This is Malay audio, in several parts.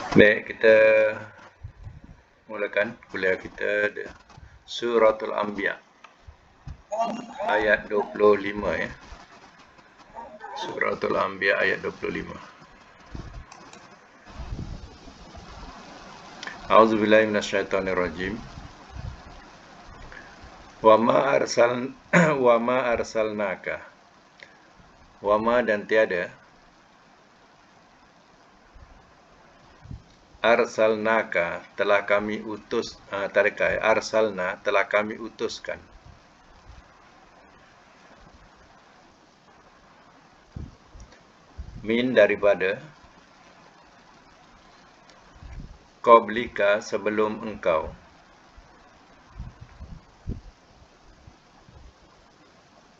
Baik, kita mulakan kuliah kita Suratul Anbiya ayat 25 ya. Suratul Anbiya ayat 25. A'udzubillahi minasyaitonirrajim. Wa ma arsalnaka. Wa ma dan tiada arsalnaka telah kami utus tarikai arsalna telah kami utuskan min daripada qablika sebelum engkau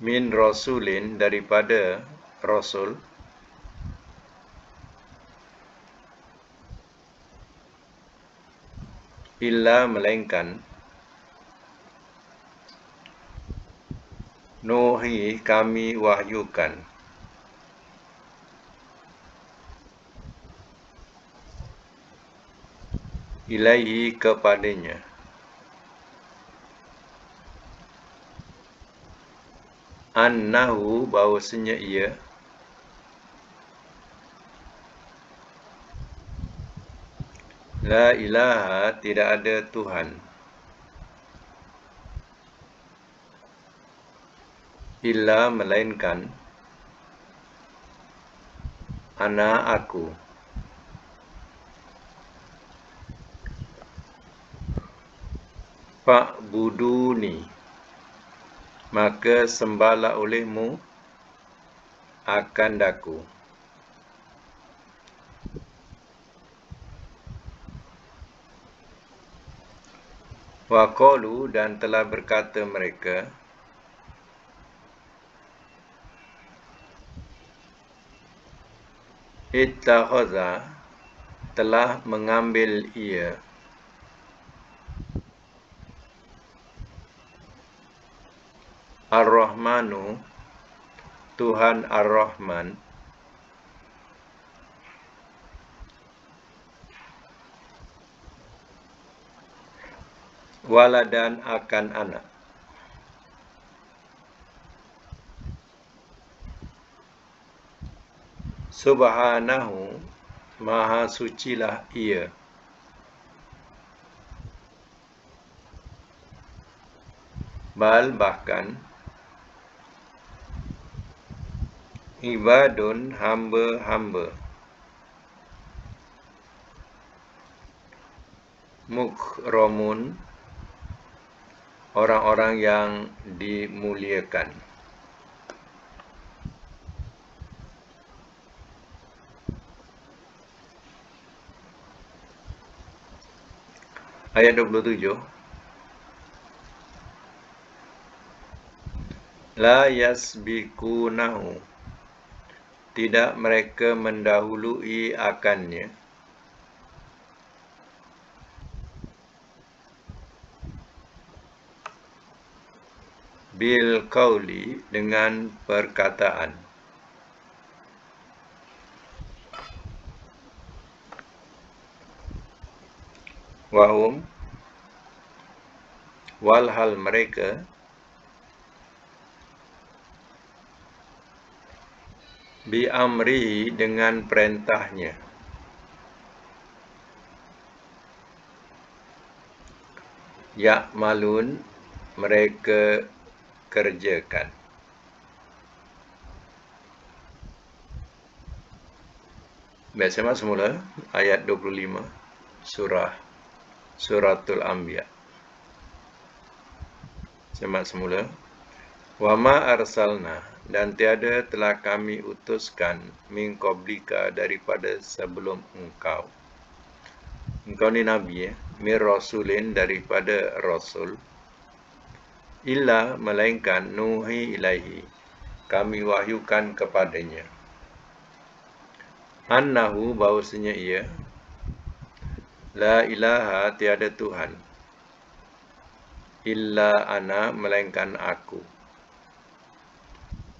min rasulin daripada rasul illa melainkan nuhi kami wahyukan ilaihi kepadanya annahu bahawasanya ia la ilaha tidak ada Tuhan illa melainkan ana aku fa'buduni maka sembahlah olehmu akan daku wa qalu dan telah berkata mereka ittakhadha telah mengambil ia Ar-Rahmanu Tuhan Ar-Rahman waladan akan anak subhanahu maha sucilah ia bal bahkan ibadun hamba-hamba mukramun orang-orang yang dimuliakan. Ayat 27. La yasbikunahu tidak mereka mendahului akannya bil qauli dengan perkataan wahum walhal mereka bi amrihi dengan perintahnya ya'malun mereka kerjakan. Baik, saya semula ayat 25 Suratul Anbiya. Semak semula. Wa ma arsalna dan tiada telah kami utuskan min qablika daripada sebelum engkau. Engkau ni nabi min rasulin daripada rasul illa melainkan nuhi ilaihi kami wahyukan kepadanya annahu bahawasanya ia la ilaha tiada Tuhan illa ana melainkan aku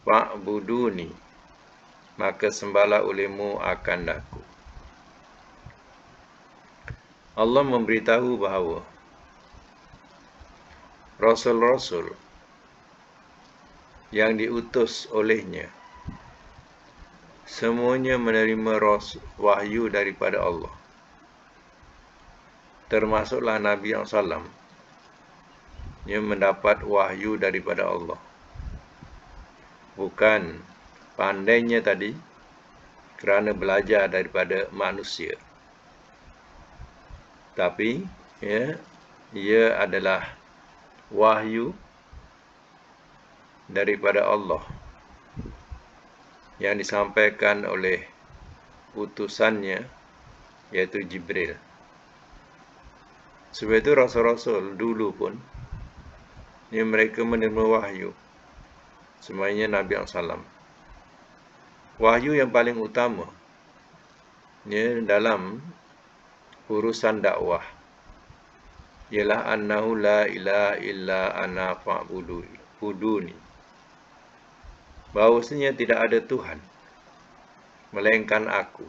fa'buduni maka sembahlah olehmu akan aku Allah memberitahu bahawa Rasul-Rasul yang diutus olehnya semuanya menerima wahyu daripada Allah. Termasuklah Nabi SAW yang mendapat wahyu daripada Allah. Bukan pandainya tadi kerana belajar daripada manusia. Tapi ia adalah wahyu daripada Allah yang disampaikan oleh utusannya, iaitu Jibril. Sebab itu Rasul-Rasul dulu pun mereka menerima wahyu. Semuanya Nabi SAW. Wahyu yang paling utama dalam urusan dakwah ialah annahu la ilaha illa ana fa'buduni. Bahawasanya tidak ada Tuhan melainkan aku,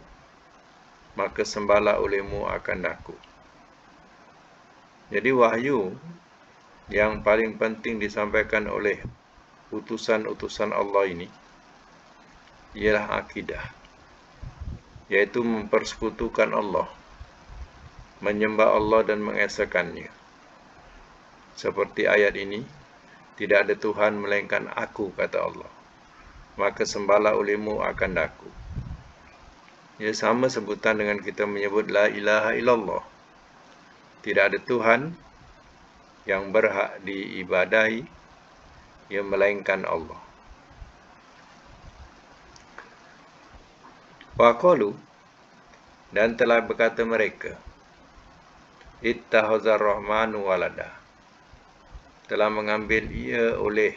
maka sembahlah olehmu akan aku. Jadi wahyu yang paling penting disampaikan oleh utusan-utusan Allah ini ialah akidah, yaitu mempersekutukan Allah, menyembah Allah dan mengesakannya. Seperti ayat ini, tidak ada Tuhan melainkan aku, kata Allah, maka sembahlah olehmu akan aku. Ia sama sebutan dengan kita menyebut la ilaha illallah. Tidak ada Tuhan yang berhak diibadahi melainkan Allah. Waqalu, dan telah berkata mereka, ittakhazar rahmanu walada, telah mengambil ia oleh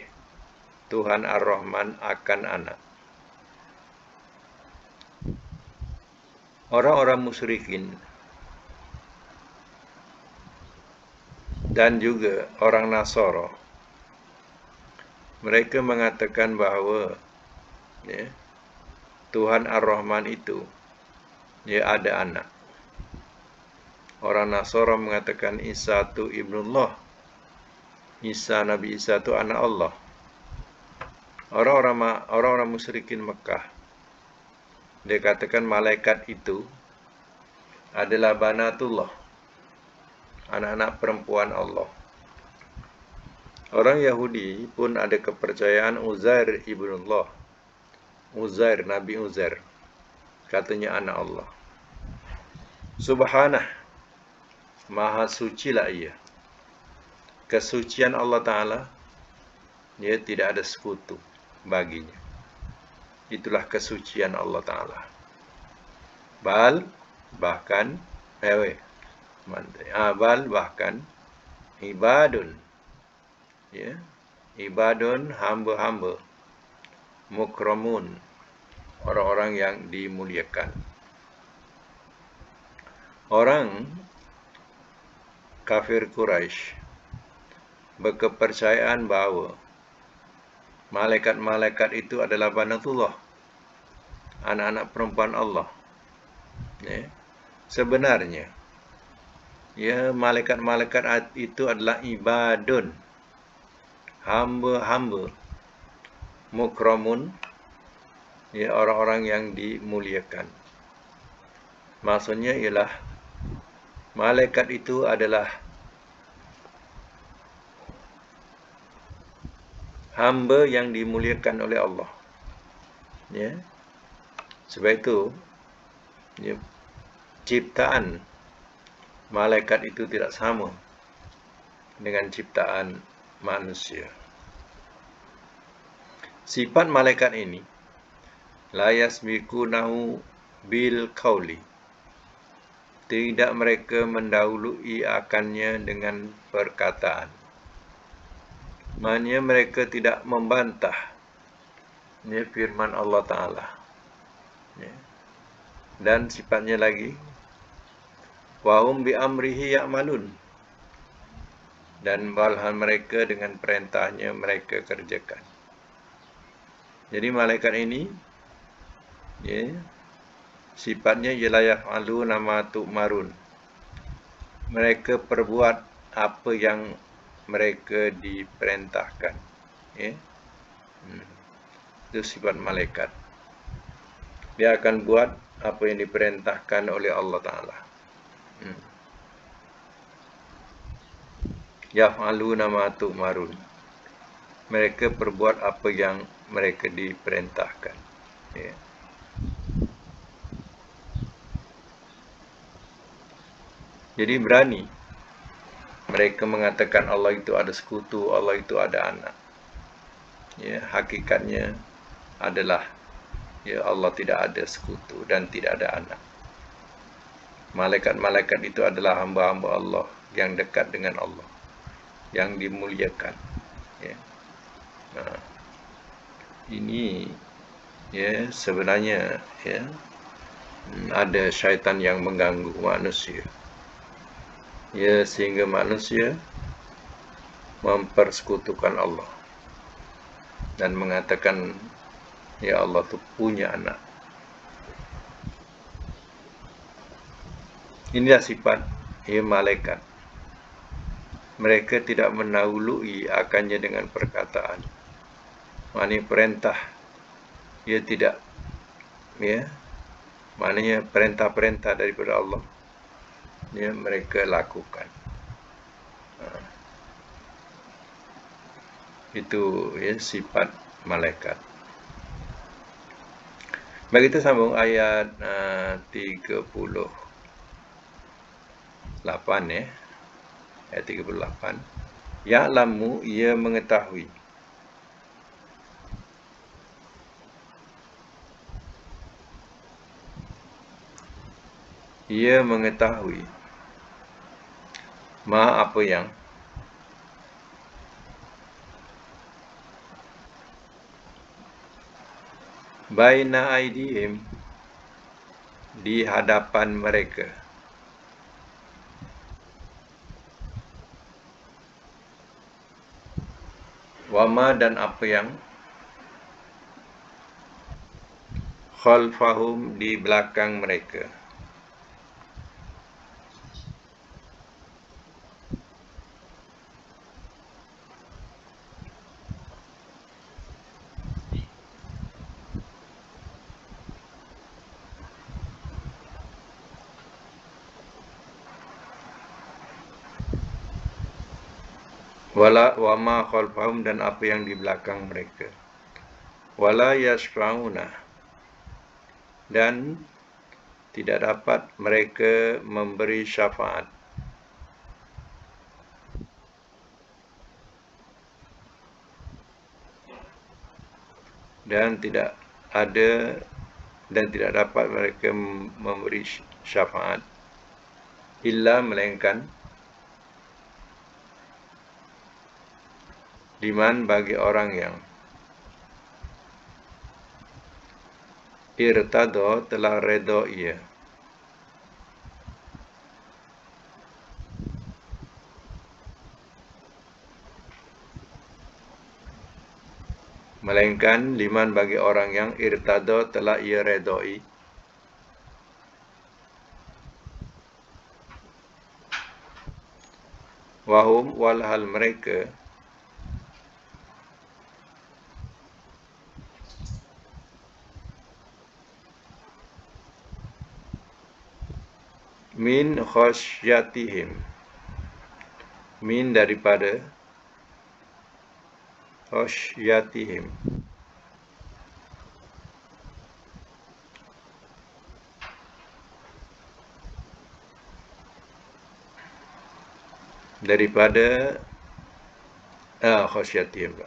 Tuhan Ar-Rahman akan anak. Orang-orang musyrikin dan juga orang Nasara, mereka mengatakan bahawa Tuhan Ar-Rahman itu ada anak. Orang Nasara mengatakan Isa itu ibnullah. Nabi Isa itu anak Allah. Orang-orang musyrikin Mekah, dia katakan malaikat itu adalah banatullah, anak-anak perempuan Allah. Orang Yahudi pun ada kepercayaan Uzair ibnullah. Uzair, Nabi Uzair, katanya anak Allah. Subhanah, maha sucilah ia. Kesucian Allah Ta'ala, dia tidak ada sekutu baginya. Itulah kesucian Allah Ta'ala. Bahkan ibadun, ibadun, hamba-hamba, mukramun, orang-orang yang dimuliakan. Orang kafir Quraisy berkepercayaan bahawa malaikat-malaikat itu adalah banatullah, anak-anak perempuan Allah. Sebenarnya, malaikat-malaikat itu adalah ibadun, hamba-hamba, mukramun, orang-orang yang dimuliakan. Maksudnya ialah malaikat itu adalah hamba yang dimuliakan oleh Allah. Sebab itu ciptaan malaikat itu tidak sama dengan ciptaan manusia. Sifat malaikat ini la yasbiqunahu bil qauli, tidak mereka mendahului akannya dengan perkataan. Maksudnya mereka tidak membantah firman Allah Ta'ala. Dan sifatnya lagi, wahum bi amrihi ya'malun, dan malahan mereka dengan perintahnya mereka kerjakan. Jadi malaikat ini sifatnya ialah yaf'aluna ma tu'marun, mereka perbuat apa yang mereka diperintahkan. Ya. Itu sifat malaikat. Dia akan buat apa yang diperintahkan oleh Allah Ta'ala. Yaf'aluna ma tu'marun. Mereka perbuat apa yang mereka diperintahkan. Ya. Jadi berani mereka mengatakan Allah itu ada sekutu, Allah itu ada anak. Ya, hakikatnya adalah ya Allah tidak ada sekutu dan tidak ada anak. Malaikat-malaikat itu adalah hamba-hamba Allah yang dekat dengan Allah, yang dimuliakan. Ya. Nah, ini ya sebenarnya ya ada syaitan yang mengganggu manusia. Ya, sehingga manusia mempersekutukan Allah dan mengatakan ya Allah itu punya anak. Inilah sifat ya malaikat. Mereka tidak mendahului akannya dengan perkataan. Maknanya perintah ia tidak ya, maknanya perintah-perintah daripada Allah ya mereka lakukan. Itu ya sifat malaikat. Baik, kita sambung ayat 38 ya. Ayat 38. Ya'lamu, ia mengetahui. Ia mengetahui. Ma apa yang baina aidihim di hadapan mereka. Wama dan apa yang khalfahum di belakang mereka. Wama khalfahum dan apa yang di belakang mereka. Wala yashfa'una dan tidak dapat mereka memberi syafaat. Dan tidak ada dan tidak dapat mereka memberi syafaat illa melainkan liman bagi orang yang irtado telah redha ia. Melainkan liman bagi orang yang irtado telah ia redai. Wahum walhal mereka min khasyatihim, min daripada khasyatihim, daripada khasyatihim.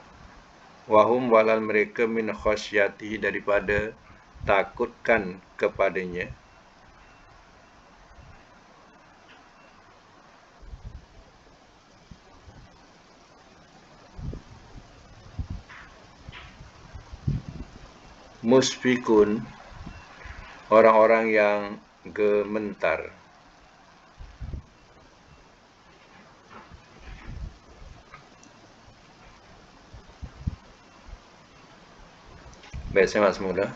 Wahum walal mereka min khasyatihi daripada takutkan kepadanya. Musfikun, orang-orang yang gementar. Baik, saya masuk mula.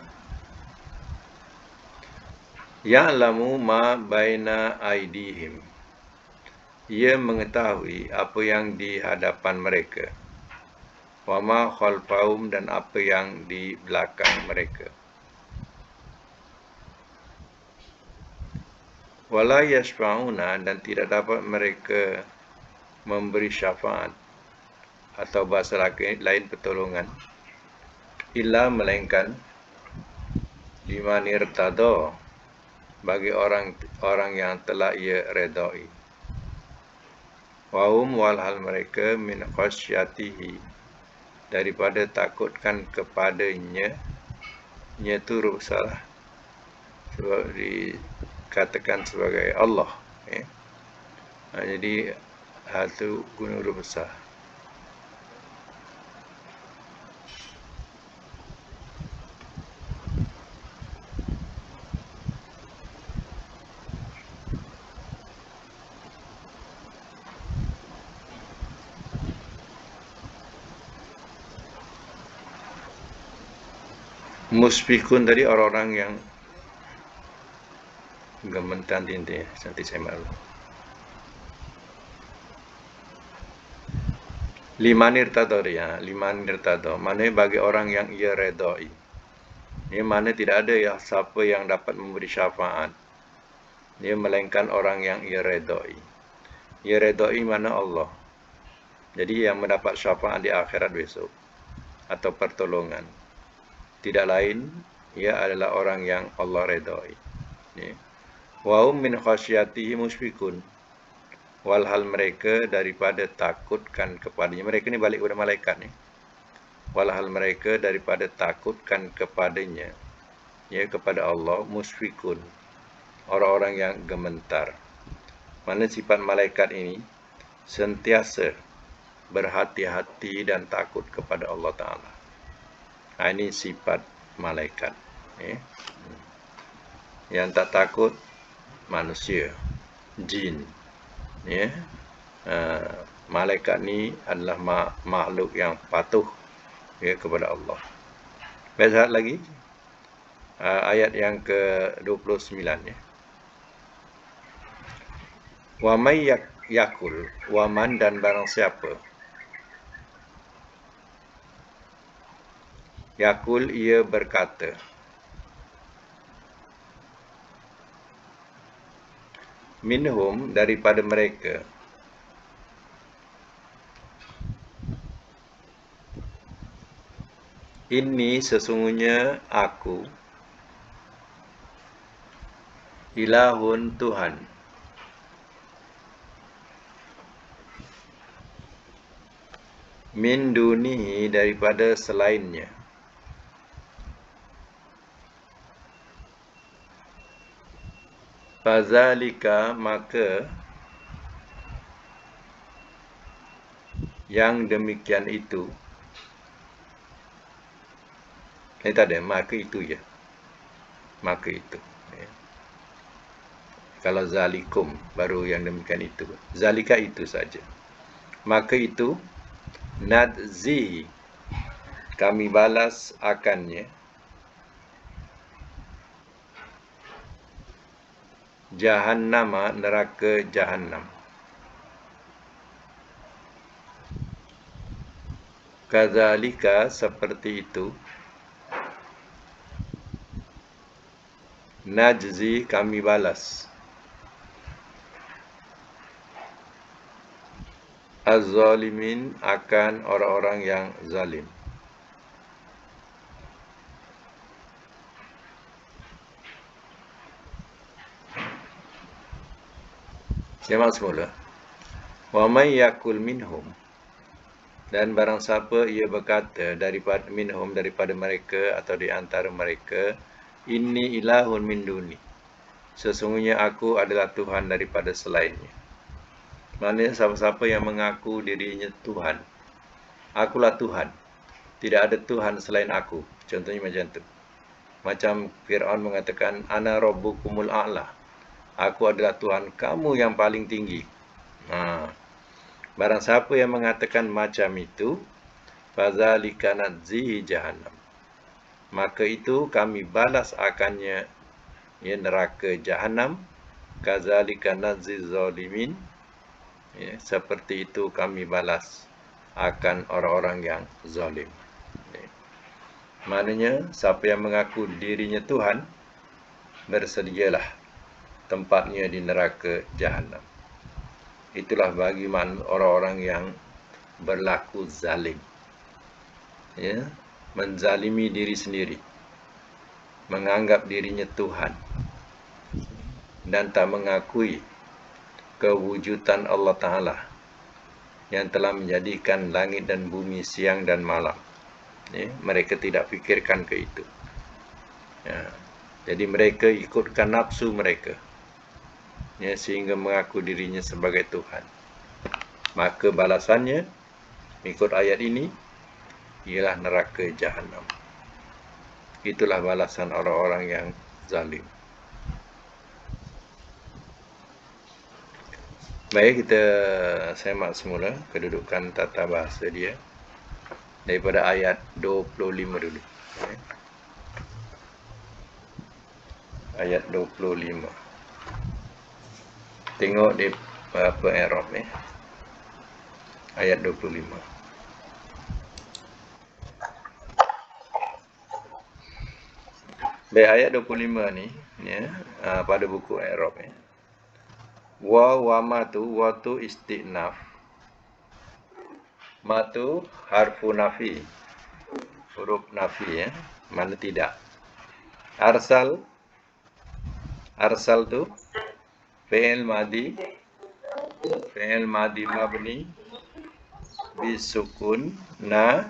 Ya'lamu ma baina aidihim. ia mengetahui apa yang di hadapan mereka, wa ma khalfahum, dan apa yang di belakang mereka. Wala yashfa'una, dan tidak dapat mereka memberi syafaat atau bahasa lain pertolongan, illa melainkan liman irtada, bagi orang yang telah ia redai. Wahum, walhal mereka, min khasyatihi, daripada takutkan kepadanya. Nya tu huruf salah, sebab dikatakan sebagai Allah. Jadi hal tu guna huruf besar. Musfikun tadi orang-orang yang gemetar tindih. Nanti saya malu. Liman irtada, ya. Liman irtada, maknanya bagi orang yang ia redai. Ini mana tidak ada ya siapa yang dapat memberi syafaat, dia melainkan orang yang ia redai. Ia redai mana Allah. Jadi yang mendapat syafaat di akhirat besok atau pertolongan tidak lain, ia adalah orang yang Allah redai. Wa hum min khasyatihi musfikun, walhal mereka daripada takutkan kepadanya. Mereka ni balik kepada malaikat ni. Walhal mereka daripada takutkan kepadanya, ya, kepada Allah, musfikun, orang-orang yang gemetar. Mana sifat malaikat ini sentiasa berhati-hati dan takut kepada Allah Ta'ala. Ini sifat malaikat. Yang tak takut manusia, jin. Malaikat ni adalah makhluk yang patuh, ya, kepada Allah. Lihat lagi ayat yang ke-29, ya. Wa may yakul, waman, dan barang siapa. Yakul, ia berkata. Minhum, daripada mereka. Ini sesungguhnya aku, ilahun, Tuhan. Min dunihi, daripada selainnya. Fazalika, maka yang demikian itu. Ini tak ada, maka itu je. Maka itu. Kalau zalikum, baru yang demikian itu. Zalika, itu saja. Maka itu, nadzi, kami balas akannya. Jahannama, neraka Jahannam. Kadzalika, seperti itu. Najzi, kami balas. Az-zalimin, akan orang-orang yang zalim. Semak semula. Wa may yakul minhum, dan barang siapa ia berkata daripada minhum, daripada mereka atau di antara mereka, inni ilahun min duni, sesungguhnya aku adalah Tuhan daripada selainnya. Maknanya siapa-siapa yang mengaku dirinya Tuhan, akulah Tuhan, tidak ada Tuhan selain aku. Contohnya macam tu. Macam Fir'aun mengatakan, ana rabbukumul a'la, aku adalah Tuhan kamu yang paling tinggi. Barang siapa yang mengatakan macam itu, fazalika nadzihi jahannam, maka itu kami balas akannya, ya, neraka Jahannam. Kadzalika nadzi zalimin, Ya, seperti itu kami balas akan orang-orang yang zalim. Ya. Maknanya, siapa yang mengaku dirinya Tuhan, bersedialah tempatnya di neraka Jahannam. Itulah bagi orang-orang yang berlaku zalim. Ya, menzalimi diri sendiri, menganggap dirinya Tuhan, dan tak mengakui kewujudan Allah Ta'ala yang telah menjadikan langit dan bumi siang dan malam. Ya, mereka tidak fikirkan ke itu. Ya, jadi mereka ikutkan nafsu mereka, ya, sehingga mengaku dirinya sebagai Tuhan. Maka balasannya, ikut ayat ini, ialah neraka Jahannam. Itulah balasan orang-orang yang zalim. Baik, kita semak semula kedudukan tata bahasa dia daripada ayat 25 dulu. Ayat 25. Tengok di apa Arab ni. Ayat 25. Baik, ayat 25 ni, ya, pada buku Arab ni. Wa matu, wa tu istinaf. Matu harfu nafi. Huruf nafi, ya. Mana tidak. Arsal tu fi'il madi mabni bisukun na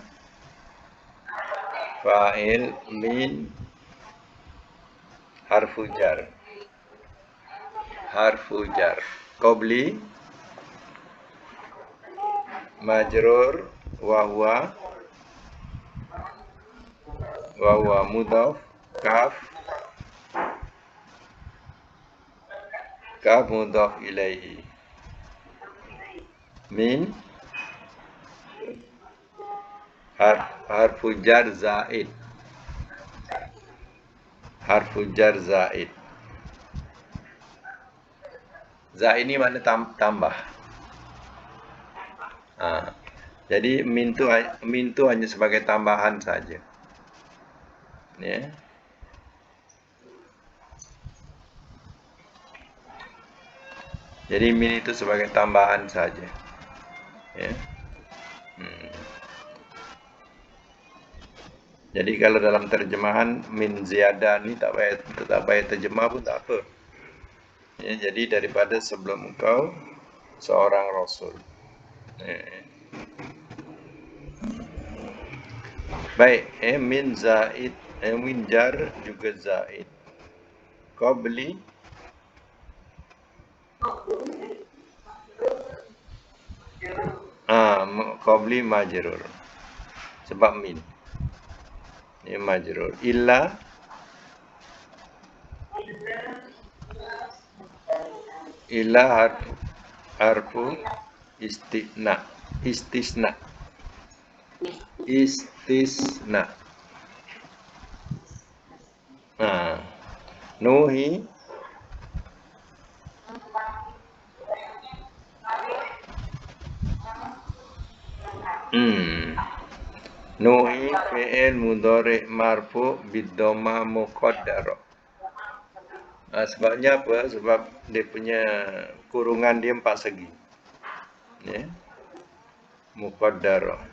fa'il min harfu jar qabli majrur wa huwa mudhaf kaf mudhaf ilaihi min harfu jar zaid zaid ini makna tambah. Jadi min tu hanya sebagai tambahan saja. Ya. Jadi min itu sebagai tambahan saja. Ya. Jadi kalau dalam terjemahan min ziyadah ni tak payah terjemah pun tak apa. Ya, jadi daripada sebelum engkau seorang rasul. Ya. Baik, min zaid, min jar juga zaid. Qabli qabli majrur. Sebab min. Ini majrur. Illa harfu istisna. Nuhi Nuhi fi'il mudhari' marfu' bid-dhamma muqaddarah. Sebabnya apa? Sebab dia punya kurungan dia 4 segi. Ya. Muqaddarah.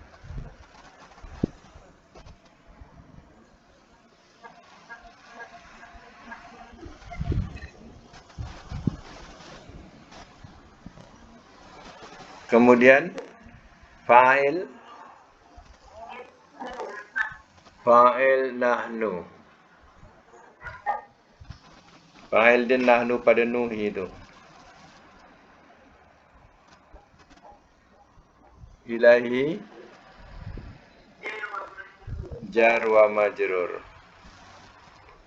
Kemudian fa'il nahnu. Fa'il dia nahnu pada nuhi itu. Ilahi jar wa majrur.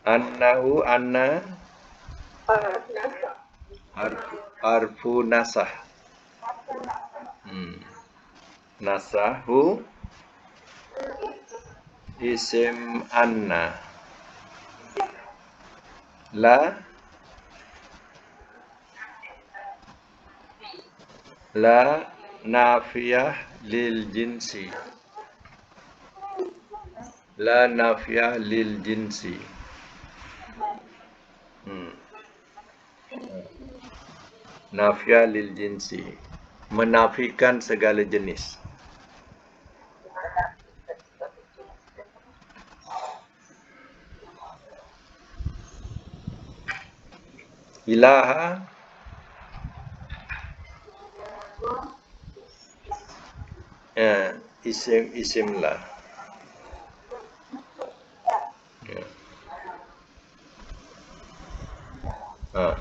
Annahu anna harfu nasah. Nasahu isim anna. La La nafiyah lil jinsi. La nafiyah lil jinsi. Nafiyah lil jinsi. Menafikan segala jenis. Ilaha isim lah. Ya. Ha.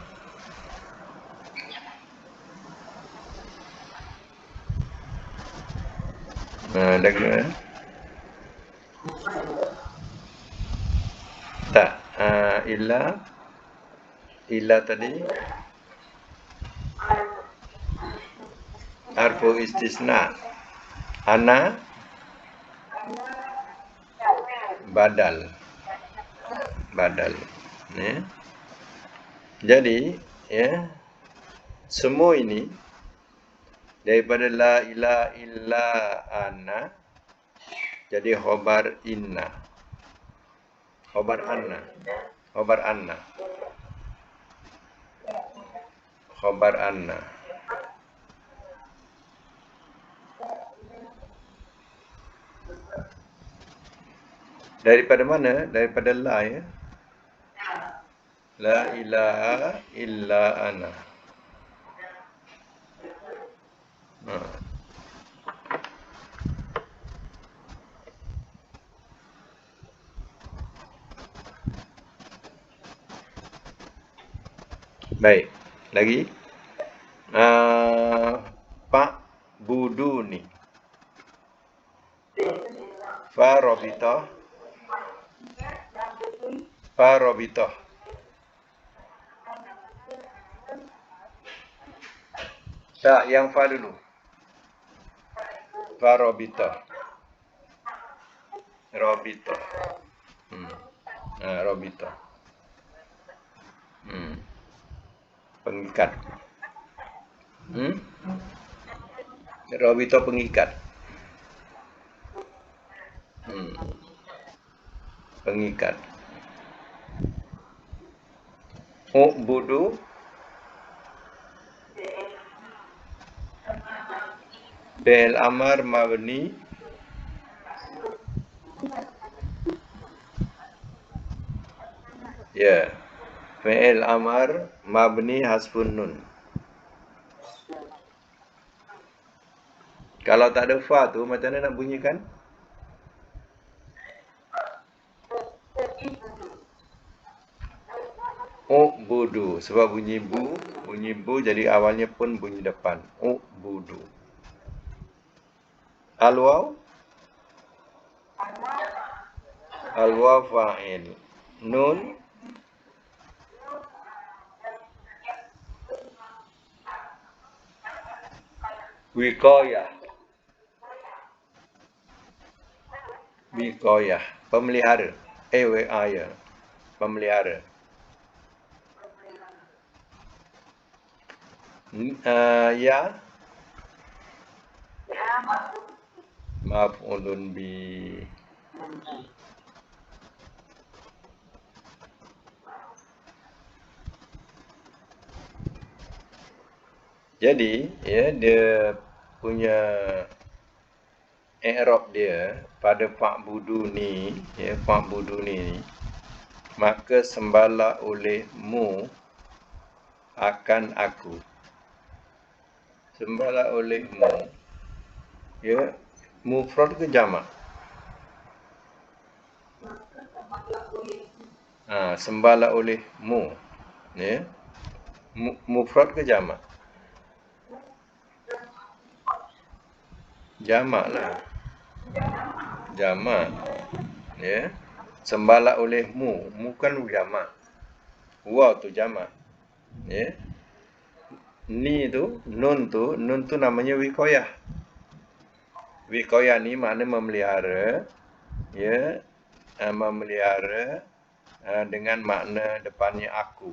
Dengar. Tak. Illa tadi harfu istisna. Ana badal. Ya. Jadi, ya, semua ini daripada la ilaha illa ana jadi khobar inna. Khobar anna. Khobar anna. Khobar anna. Daripada mana? Daripada la, ya. La ilaha illa ana. Baik. Lagi. Pak buduni. Farobitoh. Farobitoh. Tak, yang fa dulu. Farobitoh. Robitoh. Robitoh. Pengikat. Robitoh pengikat. Pengikat. U'budu. Fi'il amar mabni. Ya. Fi'il amar mabni hasfun nun. Kalau tak ada fa tu macam mana nak bunyikan? U'budu. Sebab bunyi bu jadi awalnya pun bunyi depan. U'budu. Al-waw. Al-waw fa'il. Nun. Wiqayah. Wiqayah. Pemelihara. Wiqayah. Pemelihara. Ya. Maf'ulun bi. Jadi, ya, dia punya i'rab dia pada fa'budu ni, ya, fa'budu ni, maka sembahlah olehmu akan aku. Sembahlah olehmu, ya, mufrad ke jamak? Sembahlah olehmu, ya, mufrad ke jamak? Jamak lah. Jamak. Ya. Sembahlah olehmu. Mu kan jamak. Wa tu jamak. Ya. Ni tu, nun tu namanya wiqayah. Wiqayah ni makna memelihara. Ya. Memelihara dengan makna depannya aku.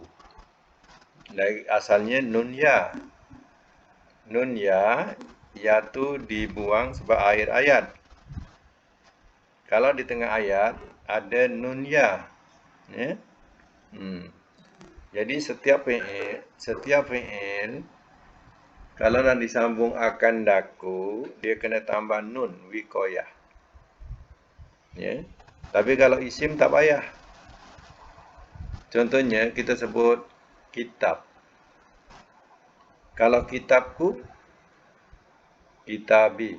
Dari asalnya nun ya. Nun ya tu dibuang sebab akhir ayat. Kalau di tengah ayat ada nun ya. Jadi setiap fi'il kalau nak disambung akan daku, dia kena tambah nun wikoyah. Tapi kalau isim tak payah. Contohnya kita sebut kitab. Kalau kitabku, kitabi.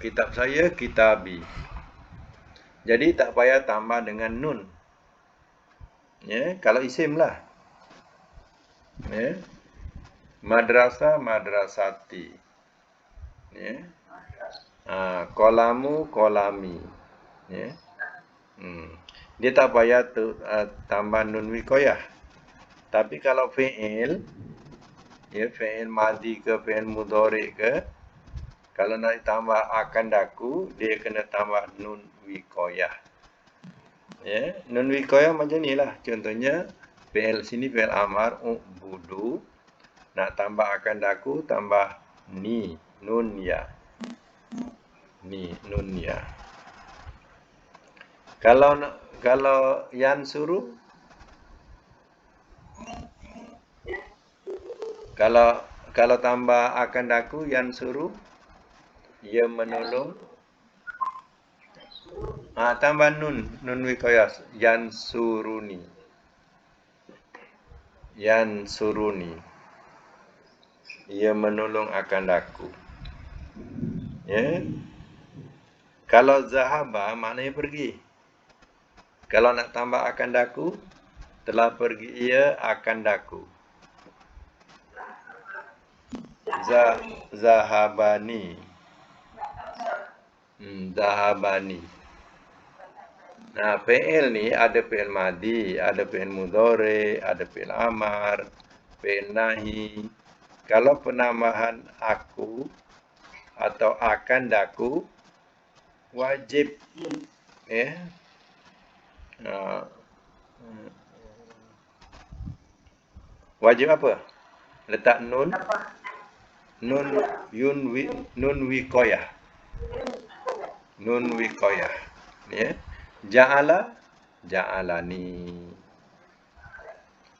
Kitab saya, kitabi. Jadi tak payah tambah dengan nun. Kalau isim lah. Madrasah, madrasati. Kolamu, kolami. Dia tak payah tambah nun wikoyah. Tapi kalau fi'il, fi'il madhi ke fi'il mudhari ke, kalau nak ditambah akan daku, dia kena tambah nun wikoyah. Nun wikoyah macam ni lah. Contohnya, fi'il sini fi'il amar, u'budu. Nak tambah akan daku, tambah ni, nun ya. Ni, nun ya. Kalau yan suruh, kalau tambah akan daku yan suruh, ia menolong. Tambah nun wikoyah, yan suruni. Yan suruni. Ia menolong akan daku. Kalau zahaba maknanya pergi. Kalau nak tambah akan daku, telah pergi ia akan daku. Zahabani. Zahabani. Nah, fi'il ni ada fi'il madhi, ada fi'il mudhari, ada fi'il amar, fi'il nahi. Kalau penambahan aku atau akan daku, wajib. Wajib apa? Letak nun. Nun wikoyah. Nun wikoyah. Ja'ala, ja'alani.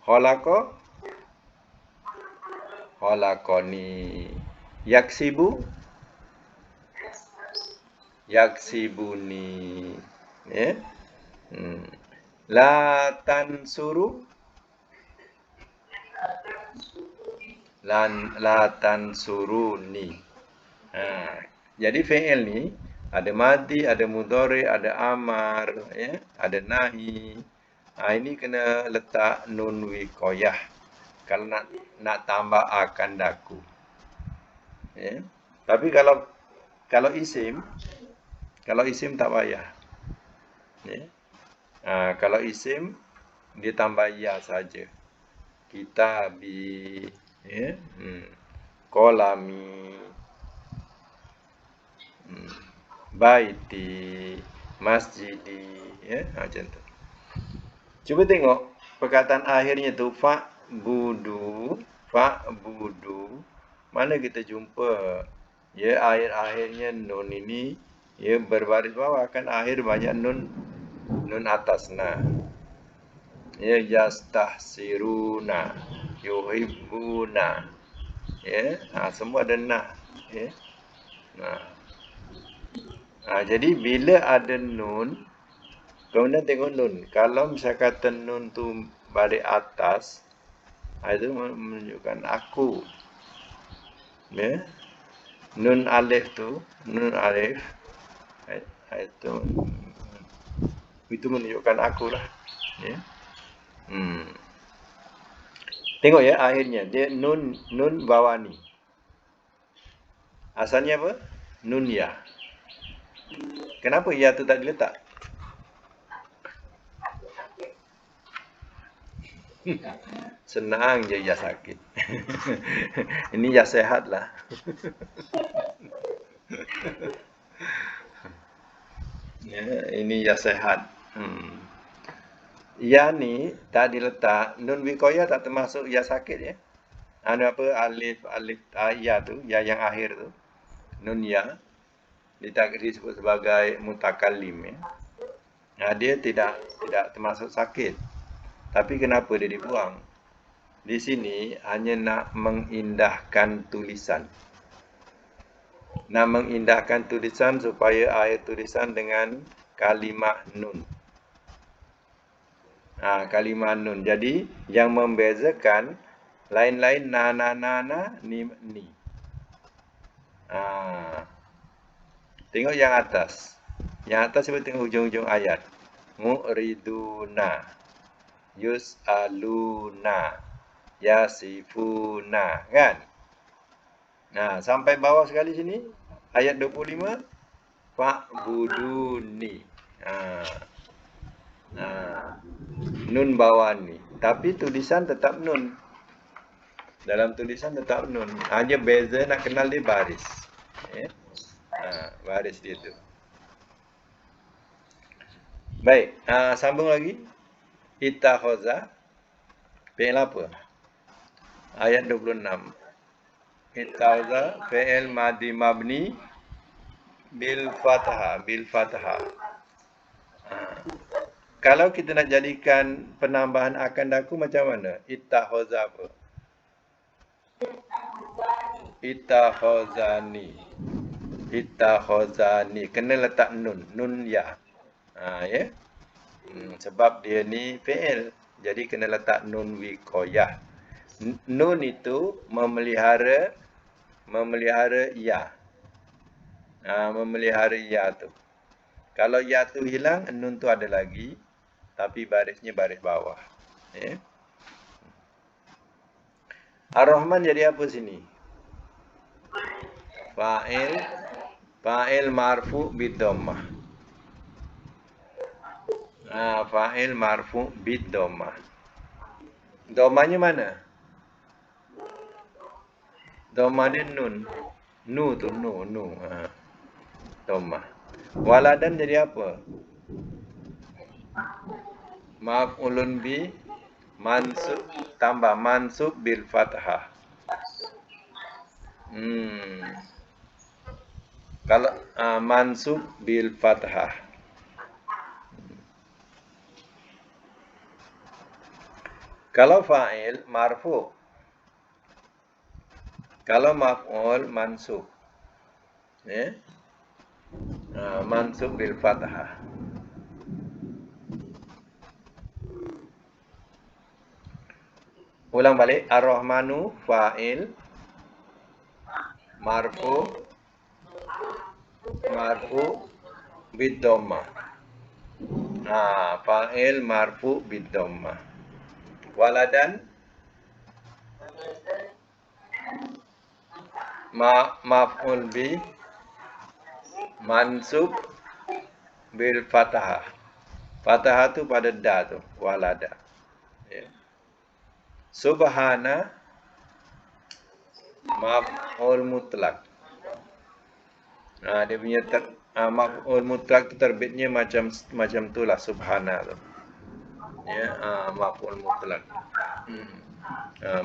Khalaqa, khalaqani. Yaksibu, yaksibuni. La tansuru, la tansuruni. Jadi fi'il ni ada madhi, ada mudhari, ada amar, ada nahi. Ini kena letak nun wikoyah. Kalau nak tambah akan daku. Tapi kalau isim tak payah. Kalau isim dia tambah ya saja. Kitabi, kolami, baiti, masjidi, macam tu. Cuba tengok perkataan akhirnya tu fa'budu. Mana kita jumpa akhir-akhirnya nun ini berbaris bawah, kan akhir banyak nun atas. Yastahsiruna, yuhibbuna. Semua ada nah. Jadi bila ada nun, kemudian tengok nun. Kalau misalnya kata nun tu balik atas, itu menunjukkan aku. Nun alif tu, itu menunjukkan aku lah. Tengok akhirnya dia nun bawani. Asalnya apa? Nun ya. Kenapa ya tu tak diletak? Senang je ya sakit. Ini ya sehat lah. Ini ya sehat. Ya ni tak diletak, nun wikoyah tak termasuk ya sakit . anu apa alif ya tu, ya yang akhir tu, nun ya disebut sebagai mutakallim ya. Nah, dia tidak termasuk sakit. Tapi kenapa dia dibuang? Di sini hanya nak mengindahkan tulisan. Nak mengindahkan tulisan supaya akhir tulisan dengan kalimah nun. Kalimah nun. Jadi yang membezakan lain-lain na ni. Tengok yang atas. Yang atas cuba tengok hujung-hujung ayat. Mu'riduna, yus'aluna, yasifuna, kan? Nah, sampai bawah sekali sini ayat 25 fa'buduni. Nun bawah ni. Tapi tulisan tetap nun. Dalam tulisan tetap nun. Hanya beza nak kenal dia baris. Baris dia tu. Baik, sambung lagi. Ittakhaza fi'il apa? Ayat 26. Ittakhaza fi'il madhi mabni bil fathah. Kalau kita nak jadikan penambahan akan daku macam mana? Ittakhaza apa? Ittakhazani. Kena letak nun ya. Ya. Sebab dia ni fi'il. Jadi kena letak nun wiqayah. Nun itu memelihara ya. Memelihara ya tu. Kalau ya tu hilang, nun tu ada lagi. Tapi barisnya baris bawah. Ya. Ar-Rahman jadi apa sini? Fa'il marfu bid-dhammah. Fa'il marfu bid-dhammah. Dhammahnya mana? Dhammah dia nun. Nu. Dhammah. Waladan jadi apa? Maf'ulun bi mansub tambah mansub bil fathah. Kalau mansub bil fathah. Kalau fa'il marfu. Kalau maf'ul mansub. Ya. Mansub bil fathah. Ulang balik. Ar-Rahmanu fa'il marfu bid-dhammah. Fa'il marfu bid-dhammah. Waladan maf'ul bi mansub bil fathah. Fathah tu pada da tu, walada. Ya. Subhana maf'ul mutlak. Dia punya maf'ul mutlak tu terbitnya macam tu lah, subhana tu. Ya, maf'ul mutlak.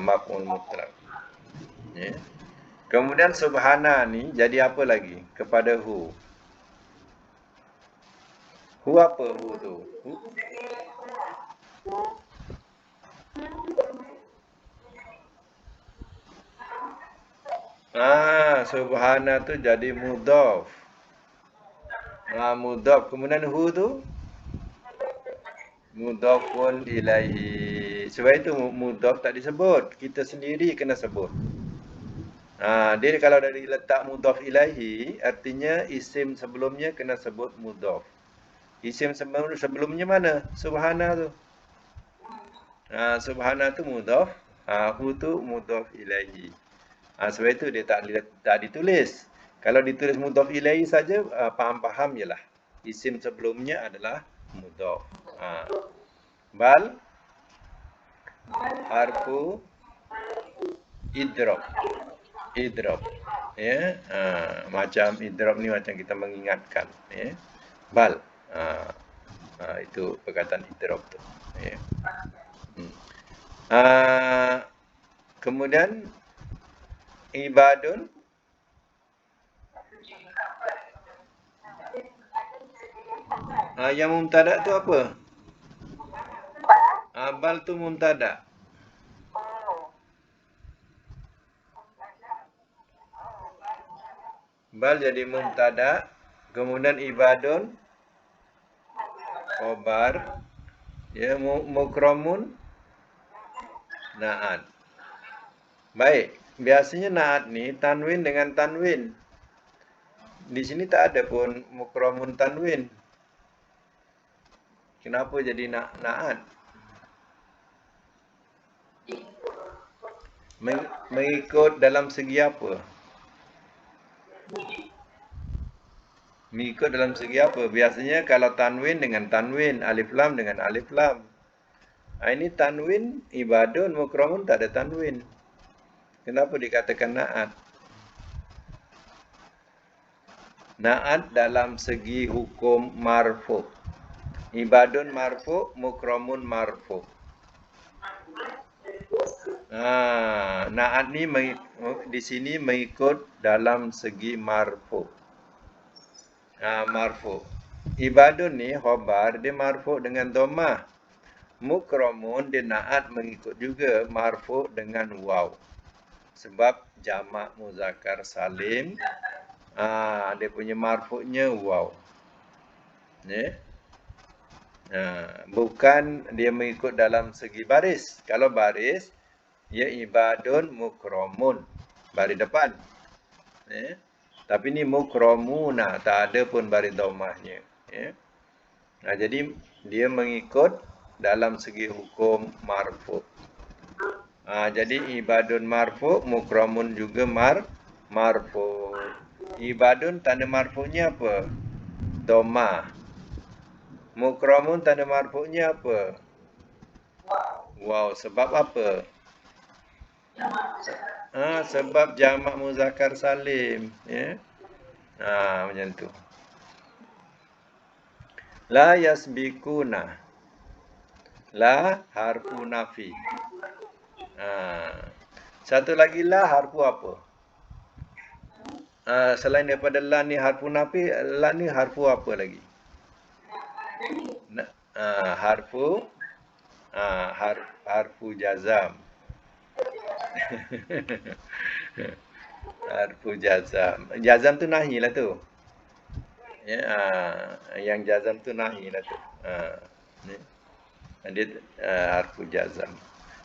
Maf'ul mutlak. Ya. Kemudian subhana ni jadi apa lagi kepada hu? Hu apa hu tu? Subhana tu jadi mudhaf. Mudhaf. Kemudian hu tu mudhafun ilaihi. Sebab itu mudhaf tak disebut. Kita sendiri kena sebut. Dia kalau dari letak mudhaf ilaihi, artinya isim sebelumnya kena sebut mudhaf. Isim sebelumnya mana? Subhana tu. Subhana tu mudhaf. Hu tu mudhaf ilaihi. Sebab itu dia tak ditulis. Kalau ditulis mudhaf ilaihi saja, faham jelah. Isim sebelumnya adalah mudhaf. Bal harfu idrob. Ya, macam idrob ni macam kita mengingatkan. Ya. Bal. Itu perkataan idrob tu. Ya. Kemudian kemudian ibadun. Yang mubtada tu apa? Bal tu mubtada. Bal jadi mubtada, kemudian ibadun khobar, ya, mukramun naat. Baik, biasanya naat ni tanwin dengan tanwin. Di sini tak ada pun mukramun tanwin. Kenapa jadi naat? Mengikut dalam segi apa? Mengikut dalam segi apa? Biasanya kalau tanwin dengan tanwin, alif lam dengan alif lam. Ini tanwin, ibadun, mukramun tak ada tanwin. Kenapa dikatakan naat? Naat dalam segi hukum marfu. Ibadun marfu, mukramun marfu. Naat ni di sini mengikut dalam segi marfu. Marfu. Ibadun ni khobar, dia marfu dengan dhammah. Mukramun dia naat mengikut juga marfu dengan waw. Sebab jamak muzakkar salim, dia punya marfu'nya waw. Ya. Bukan dia mengikut dalam segi baris. Kalau baris, ya ibadun mukramun, baris depan. Ya. Tapi ni mukramuna, tak ada pun baris dhammahnya. Ya. Jadi dia mengikut dalam segi hukum marfu. Jadi ibadun marfu, mukramun juga marfu. Ibadun tanda marfu'nya apa? Dhammah. Mukramun tanda marfu'nya apa? Waw. Sebab apa? Sebab jamak muzakkar salim, ya. Macam tu. La yasbikuna. La harfu nafi. Satu lagi la harfu apa? Selain daripada la ni harfu nafi, la ni harfu apa lagi? Harfu jazam. Harfu jazam. Jazam tu nahi lah tu. Ya, yang jazam tu nahi lah tu. Dia harfu jazam.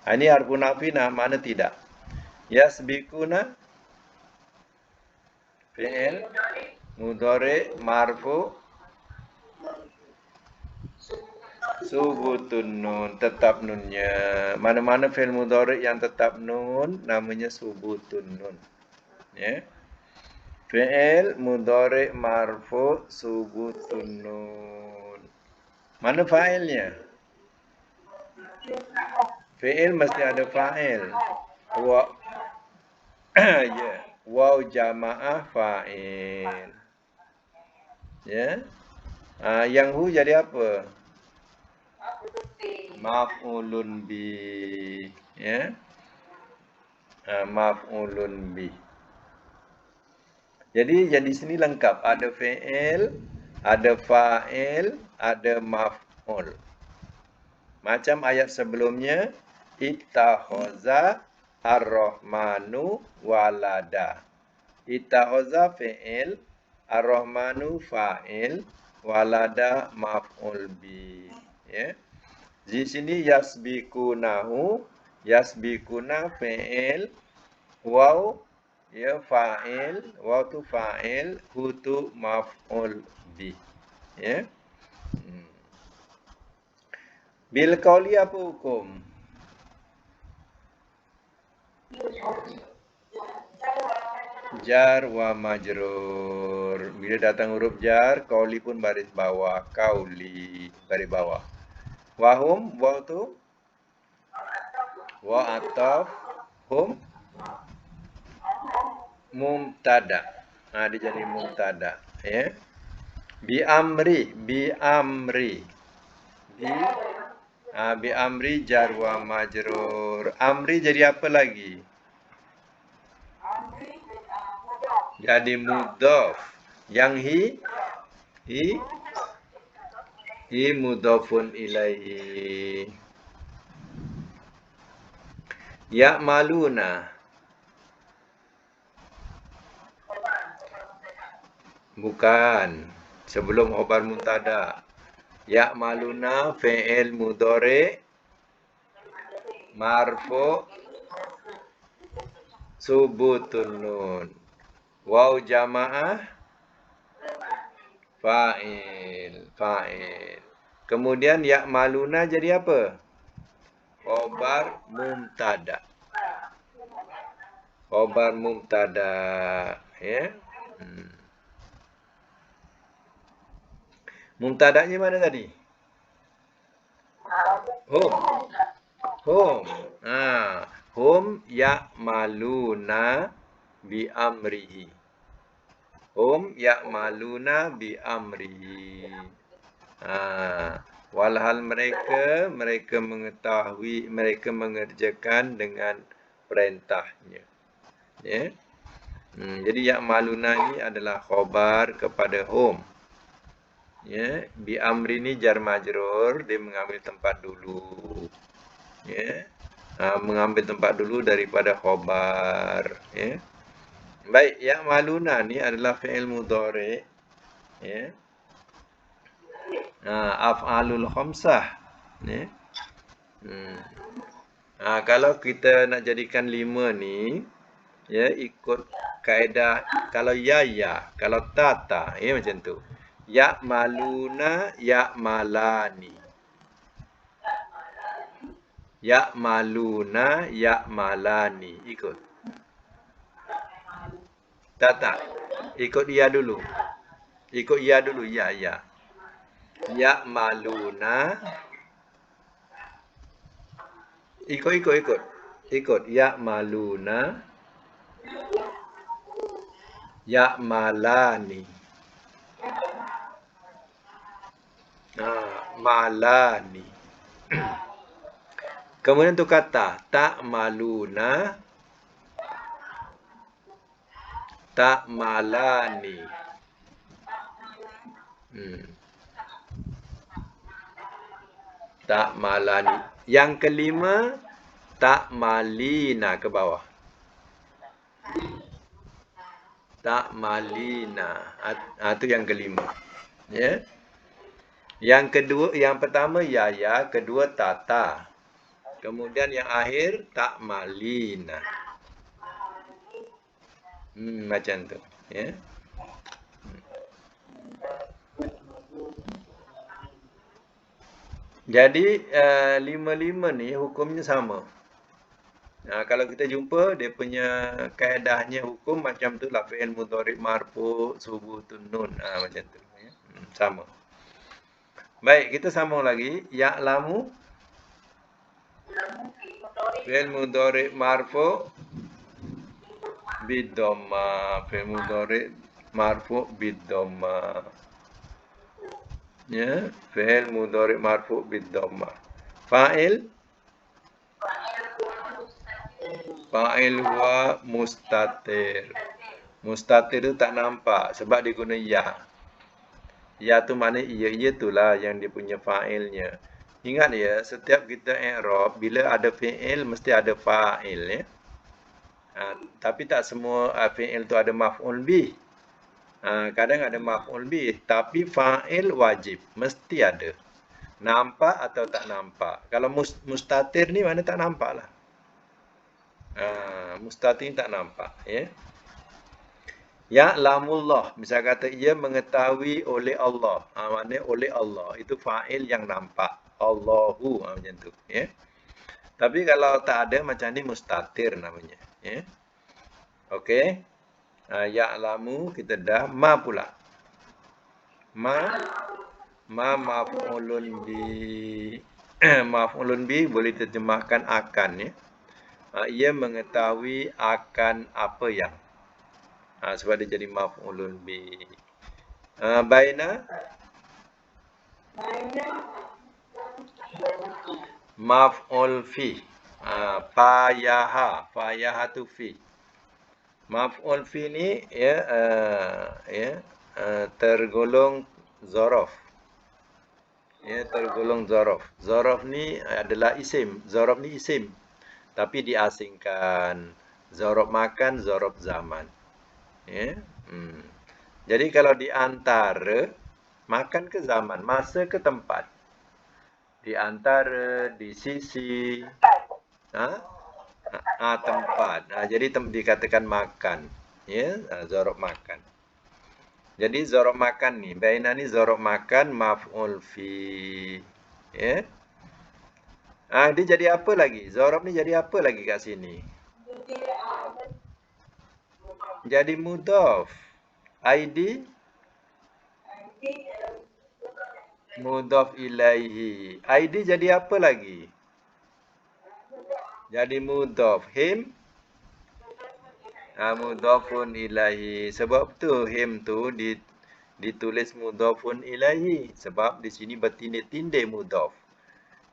Ini harfu nafi mana tidak? Yasbikuna fi'il mudhari marfu subutun nun, tetap nunnya. Mana-mana fi'il mudhari yang tetap nun namanya subutun nun. Ya. Fi'il mudhari marfu subutun nun. Mana fa'ilnya? Fi'il mesti ada fa'il. Ya. Waw jama'ah fa'il. Ya. Yang hu jadi apa? Maf'ulun bi. Ya. Maf'ulun bi. Jadi sini lengkap. Ada fi'il, ada fa'il, ada maf'ul. Macam ayat sebelumnya, ittakhaza ar-rahmanu walada. Ittakhaza fi'il, ar-rahmanu fa'il, walada maf'ul bi. Ya. Di sini yasbikunahu, yasbikuna fi'il, waw ya fa'il, waw tu fa'il, hu tu maf'ul bi. Ya. Bil qauli apa hukum? Jar wa majrur. Bila datang huruf jar, qauli pun baris bawah, qauli baris bawah. Wahum, waw tu wa ataf, hum mubtada. Dia jadi mubtada, ya. Bi amri. Bi amri jar wa majrur. Amri jadi apa lagi? Jadi mudhaf. Yang hi mudhafun ilaihi. Ya'maluna. Bukan. Sebelum khabar mubtada. Ya'maluna fi'il mudhari marfu subutun nun. Waw jamaah fa'il. Kemudian ya'maluna jadi apa? Khabar mubtada. Khabar mubtada, ya. Mubtadanya mana tadi? Hum. Hum ya'maluna bi amrihi. Hum ya'maluna bi amrihi. Walhal mereka mengetahui, mereka mengerjakan dengan perintahnya. Ya. Jadi ya'maluna ini adalah khabar kepada hum. Ya, bi amri ni jar majrur, dia mengambil tempat dulu. Ya. Mengambil tempat dulu daripada khabar, ya. Baik, ya'maluna ni adalah fi'il mudhari, ya. Af'alul khamsah, ya. Kalau kita nak jadikan 5 ni, ya, ikut kaedah kalau ya, kalau ta, ya macam tu. Ya'maluna ya'malani. Ya'maluna ya'malani. Ikut. Tak. Ikut ya dulu. Ikut ya dulu, ya. Ya'maluna. Ikut. Ya'maluna ya'malani. Malani. Kemudian tu kata ta'maluna ta'malani. Ta'malani. Yang kelima ta'malina ke bawah. Ta'malina. Itu yang kelima. Ya. Yang kedua, yang pertama ya, kedua ta. Kemudian yang akhir ta'malina. Macam tu, ya. Jadi 5 ni hukumnya sama. Kalau kita jumpa dia punya kaedahnya hukum macam tu lah, fi'il mudhari marfu subutun nun, macam tu, ya. Sama. Baik, kita sambung lagi. Ya'lamu fi'il mudhari marfu bid-dhamma. Fi'il mudhari marfu bid-dhamma. Ya, fi'il mudhari marfu bid-dhamma. Fa'il huwa mustatir. Mustatir itu tak nampak sebab dia guna ya. Ya tu mana ia itulah yang dia punya fa'ilnya. Ingat ya, setiap kita i'rab bila ada fi'il mesti ada fa'il, ya. Tapi tak semua fi'il tu ada maf'ul bih. Kadang ada maf'ul bih, tapi fa'il wajib mesti ada. Nampak atau tak nampak. Kalau mustatir ni mana tak nampak lah. Mustatir tak nampak, ya. Ya'lamullah, misal kata ia mengetahui oleh Allah. Maknanya oleh Allah, itu fa'il yang nampak. Allahu, macam tu, ya. Tapi kalau tak ada macam ni mustatir namanya, ya. Okey. Ya'lamu kita dah. Ma pula. Ma maf'ulun bi. Maf'ulun bi boleh diterjemahkan akan, ya. Ia mengetahui akan apa yang. Sebab dia jadi maf'ulun bi. Baina maf'ul fi. Fayaha tu fi. Maf'ul fi ni tergolong zorof. Ya, tergolong zorof. Zorof ni adalah isim. Zorof ni isim. Tapi diasingkan. Zorof makan, zorof zaman. Ya. Hmm. Jadi kalau di antara makan ke zaman, masa ke tempat. Di antara, di sisi, ha? Tempat. Jadi dikatakan makan. Ya, zorof makan. Jadi zorof makan ni, baina ni zorof makan maf'ul fi. Ya. Dia jadi apa lagi? Zorof ni jadi apa lagi kat sini? Jadi mudhaf. ID mudhaf ilaihi. ID jadi apa lagi? Jadi mudhaf. Him mudhafun ilaihi. Sebab tu him tu ditulis mudhafun ilaihi. Sebab di sini bertindih-tindih mudhaf.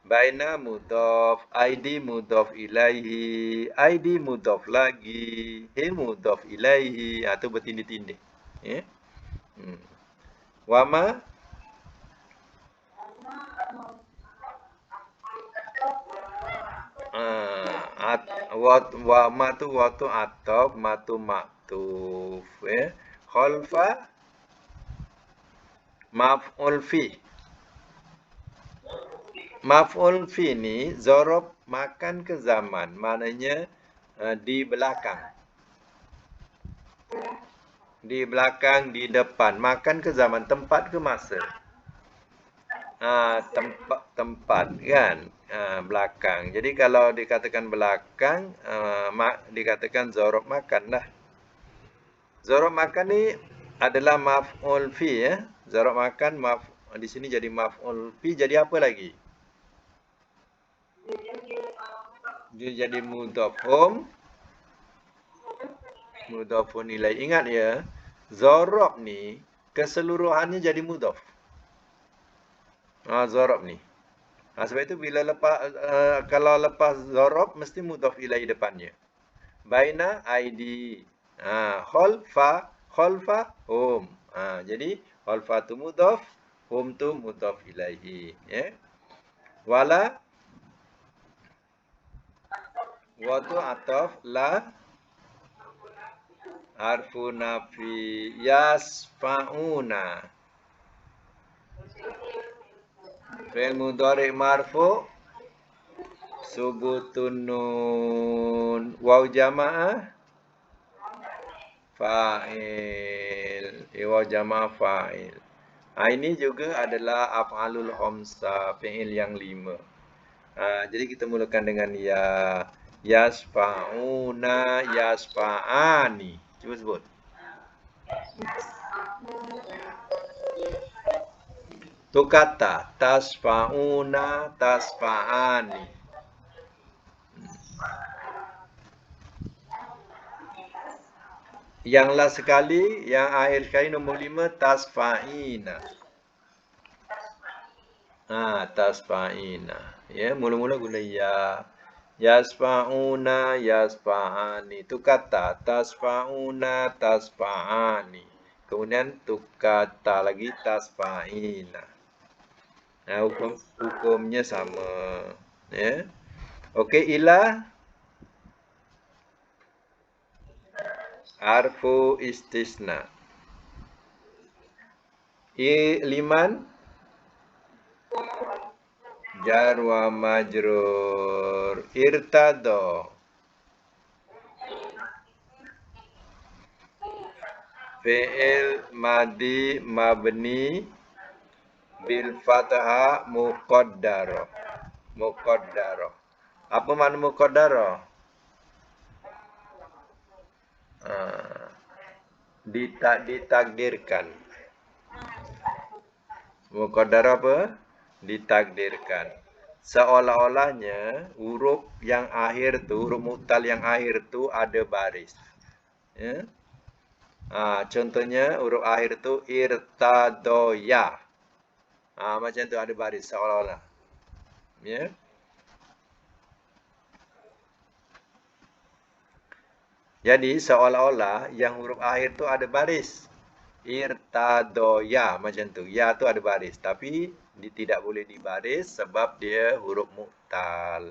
Baina mudhaf, ID mudhaf ilaihi, ID mudhaf lagi, him mudhaf ilaihi. Tu bertindih-tindih. Ya. Hmm. Wama wa ma tu waktu ataf matu maktuf ya. Khalfa maf'ul fi. Maf'ul fi ni zorof makan ke zaman, maknanya di belakang. Di belakang, di depan. Makan ke zaman, tempat ke masa? Tempat kan, belakang. Jadi kalau dikatakan belakang, dikatakan zorof makan lah. Zorof makan ni adalah maf'ul fi ya. Zorof makan di sini jadi maf'ul fi, jadi apa lagi? Dia jadi mudhaf hum, mudhafun ilaih. Ingat ya, zorof ni keseluruhannya jadi mudhaf. Zorof ni. Sebab itu bila kalau lepas zorof mesti mudhaf ilaih depannya. Baina ID. Khalfa hum. Jadi khalfa tu mudhaf, hum tu mudhaf ilaihi. Ya. Wala wa tu ataf, la harfu nafi, yasfauna. Fi'il mudhari marfu, subutun nun, waw jamaah, fa'il. Waw jamaah fa'il. Ini juga adalah af'alul khamsa, fi'il yang 5. Jadi kita mulakan dengan ya. Yasfa'una, yasfa'ani. Cuba sebut. Tu kata tasfa'una, tasfa'ani. Yang last sekali, yang akhir sekali nombor 5, tasfa'ina. Tasfa'ina. Ya, mula-mula guna ya. Yasfa'una, yasfa'ani. Tu kata tasfa'una, tasfa'ani. Kemudian tu kata lagi tasfa'ina. Hukumnya sama. Ya. Okey, ila harfu istisna. Liman jar wa majrur. Irtado fi'il madi mabni bil fathah muqaddaro. Muqaddaro. Apa makna muqaddaro? Ditakdirkan. Muqaddar apa? Ditakdirkan. Seolah-olahnya huruf yang akhir tu, huruf mu'tal yang akhir tu ada baris. Ya. Contohnya huruf akhir tu irtadoya. Macam tu ada baris seolah-olah. Ya. Jadi seolah-olah yang huruf akhir tu ada baris. Irtadoya macam tu. Ya tu ada baris. Tapi tidak boleh dibaris sebab dia huruf mu'tal.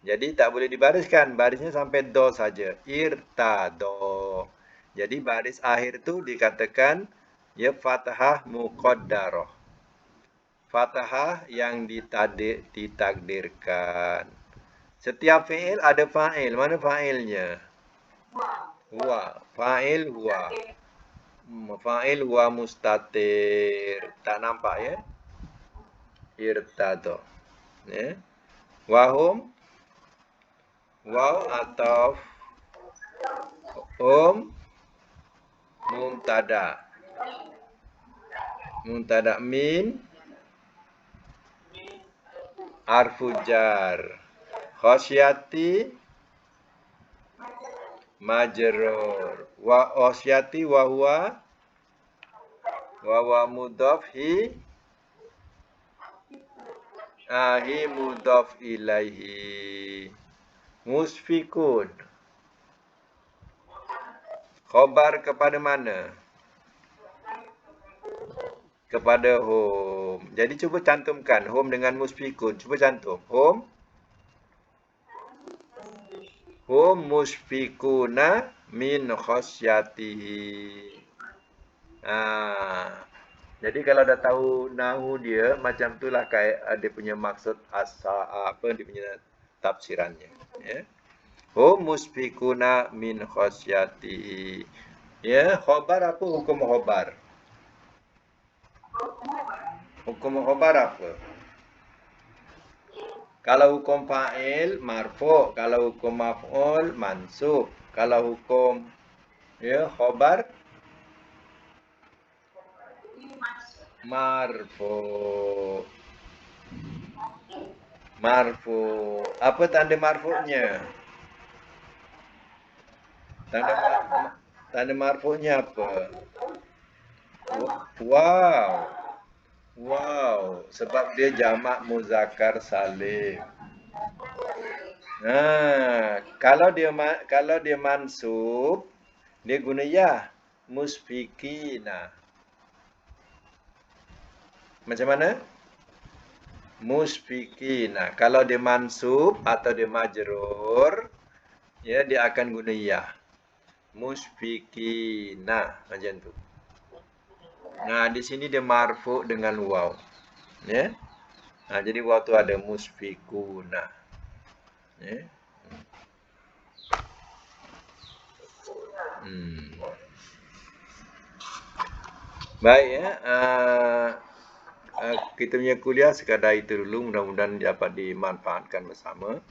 Jadi tak boleh dibariskan. Barisnya sampai do saja. Irtado. Jadi baris akhir tu dikatakan ya fathah muqaddarah. Fathah yang ditakdirkan. Setiap fi'il ada fa'il. Mana fa'ilnya? Huwa. Fa'il huwa. Fa'il huwa mustatir. Tak nampak ya? Irtado. Ya. Wahum. Waw atau mubtada. Mubtada min arfujar. Khosyati majrur. Wa khosyati wa huwa mudhaf hi mudhaf ilaihi. Musfikun. Khobar kepada mana? Kepada hum. Jadi cuba cantumkan hum dengan musfikun. Cuba cantum. Hum musfikuna min khosyatihi. Jadi kalau dah tahu nahu dia, macam itulah dia punya maksud dia punya tafsirannya. Ya. Hum musfikuna min khosyatihi. Ya, khobar apa hukum khobar? Hukum khobar apa? Kalau hukum fa'il marfu', kalau hukum maf'ul mansub, kalau hukum khobar marfu'. Marfu'. Apa tanda marfu'nya? Tanda marfu'nya apa? Wow, sebab dia jamak muzakkar salim. Kalau dia mansub, dia guna ya, musfikina. Macam mana? Musfikina. Kalau dia mansub atau dia majrur, ya dia akan guna ya. Musfikina macam tu. Nah, di sini dia marfu dengan waw. Ya. Jadi waw tu ada musfikuna. Ya. Baik ya. Kita punya kuliah sekadar itu dulu. Mudah-mudahan dapat dimanfaatkan bersama.